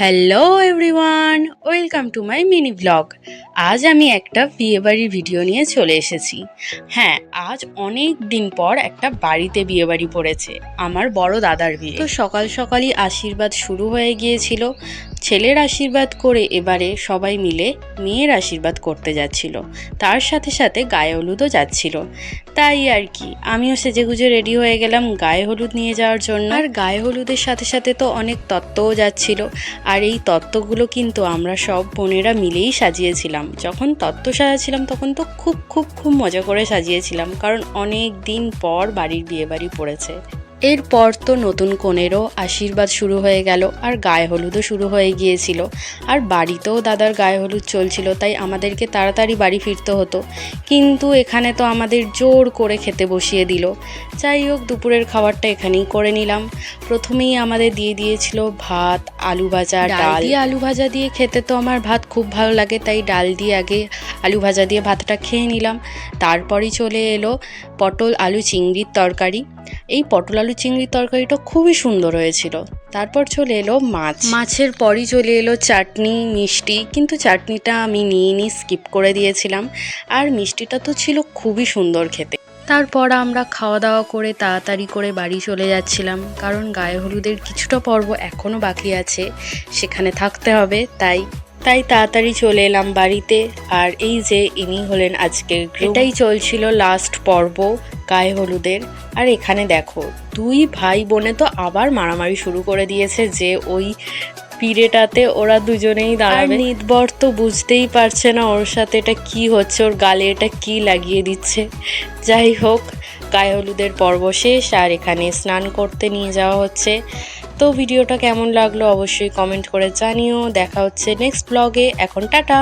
Hello everyone, welcome to my mini blog. আজ আমি একটা বিয়েবাড়ির ভিডিও নিয়ে চলে এসেছি। হ্যাঁ, আজ অনেক দিন পর একটা বাড়িতে বিয়েবাড়ি পড়েছে, আমার বড় দাদার বিয়ে। তো সকাল সকালই আশীর্বাদ শুরু হয়ে গিয়েছিল। ছেলের আশীর্বাদ করে এবারে সবাই মিলে মেয়ের আশীর্বাদ করতে যাচ্ছিল, তার সাথে সাথে গায়ে হলুদও যাচ্ছিল। তাই আর কি, আমিও সেজেগুজে রেডি হয়ে গেলাম গায়ে হলুদ নিয়ে যাওয়ার জন্য। আর গায়ে হলুদের সাথে সাথে তো অনেক তত্ত্বও যাচ্ছিল। আর এই তত্ত্বগুলো কিন্তু আমরা সব বোনেরা মিলেই সাজিয়েছিলাম। যখন তত্ত্ব সাজাচ্ছিলাম তখন তো খুব মজা করে সাজিয়েছিলাম, কারণ অনেক দিন পর বাড়ির বিয়েবাড়ি পড়েছে। এরপর তো নতুন কনেরও আশীর্বাদ শুরু হয়ে গেল, আর গায়ে হলুদও শুরু হয়ে গিয়েছিল। আর বাড়িতেও দাদার গায়ে হলুদ চলছিল, তাই আমাদেরকে তাড়াতাড়ি বাড়ি ফিরতে হতো। কিন্তু এখানে তো আমাদের জোর করে খেতে বসিয়ে দিল। যাই হোক, দুপুরের খাবারটা এখানেই করে নিলাম। প্রথমেই আমাদের দিয়ে দিয়েছিল ভাত, আলু ভাজা, ডাল দিয়ে। আলু ভাজা দিয়ে খেতে তো আমার ভাত খুব ভালো লাগে, তাই ডাল দিয়ে আগে আলু ভাজা দিয়ে ভাতটা খেয়ে নিলাম। তারপরই চলে এলো পটল আলু চিংড়ির তরকারি। এই পটল আলু চিংড়ির তরকারিটা খুবই সুন্দর হয়েছিল। তারপর চলে এলো মাছের পরই চলে এলো চাটনি, মিষ্টি। কিন্তু চাটনিটা আমি নিয়ে স্কিপ করে দিয়েছিলাম, আর মিষ্টিটা তো ছিল খুবই সুন্দর খেতে। তারপর আমরা খাওয়া দাওয়া করে তাড়াতাড়ি করে বাড়ি চলে যাচ্ছিলাম, কারণ গায়ে হলুদের কিছুটা পর্ব এখনও বাকি আছে, সেখানে থাকতে হবে। তাই তাড়াতাড়ি চলে এলাম বাড়িতে। আর এই যে ইনি হলেন আজকের, এটাই চলছিল লাস্ট পর্ব গায়ে হলুদের। আর এখানে দেখো, দুই ভাই বোনে তো আবার মারামারি শুরু করে দিয়েছে যে ওই পিড়েটাতে ওরা দুজনেই দাঁড়াবে। নিদবর তো বুঝতেই পারছে না ওর সাথে এটা কি হচ্ছে, ওর গালে এটা কি লাগিয়ে দিচ্ছে। যাই হোক, গায়ে হলুদের পর্ব শেষ, আর এখানে স্নান করতে নিয়ে যাওয়া হচ্ছে। তো ভিডিওটা কেমন লাগলো অবশ্যই কমেন্ট করে জানিও। দেখা হচ্ছে নেক্সট ব্লগে। এখন টাটা।